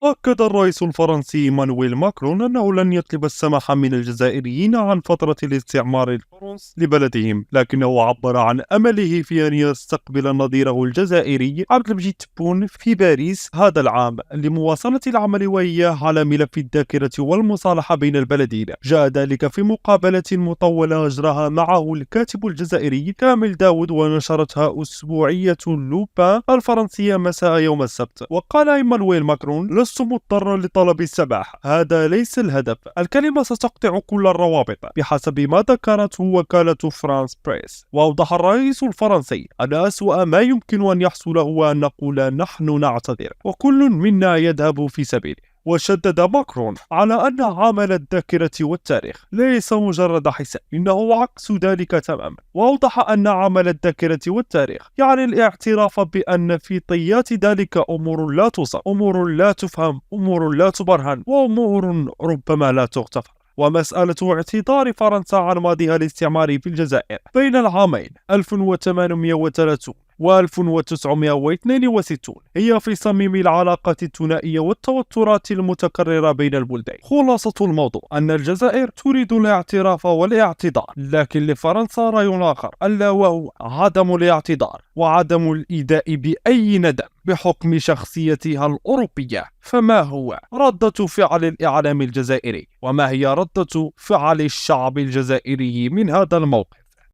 أكد الرئيس الفرنسي مانويل ماكرون أنه لن يطلب السماح من الجزائريين عن فترة الاستعمار الفرنسي لبلدهم، لكنه عبر عن أمله في أن يستقبل نظيره الجزائري عبد المجيد تبون في باريس هذا العام لمواصلة العمل وإياه على ملف الذاكرة والمصالحة بين البلدين. جاء ذلك في مقابلة مطولة أجراها معه الكاتب الجزائري كامل داود، ونشرتها أسبوعية لوبان الفرنسية مساء يوم السبت. وقال إيمانويل ماكرون: لست مضطرا لطلب السماح، هذا ليس الهدف، الكلمة ستقطع كل الروابط، بحسب ما ذكرته وكالة فرانس بريس. وأوضح الرئيس الفرنسي أن أسوأ ما يمكن أن يحصل هو أن نقول نحن نعتذر وكل منا يذهب في سبيله. وشدد ماكرون على أن عمل الذاكرة والتاريخ ليس مجرد حساب، إنه عكس ذلك تماما. وأوضح أن عمل الذاكرة والتاريخ يعني الاعتراف بأن في طيات ذلك أمور لا توصف، أمور لا تفهم، أمور لا تبرهن، وأمور ربما لا تغتفر. ومسألة اعتذار فرنسا عن ماضيها الاستعماري في الجزائر بين العامين 1830 و 1962 هي في صميم العلاقات الثنائية والتوترات المتكررة بين البلدين. خلاصة الموضوع أن الجزائر تريد الاعتراف والاعتذار، لكن لفرنسا رأي آخر، ألا وهو عدم الاعتذار وعدم الإيذاء بأي ندم بحكم شخصيتها الأوروبية. فما هو ردة فعل الإعلام الجزائري؟ وما هي ردة فعل الشعب الجزائري من هذا الموقف؟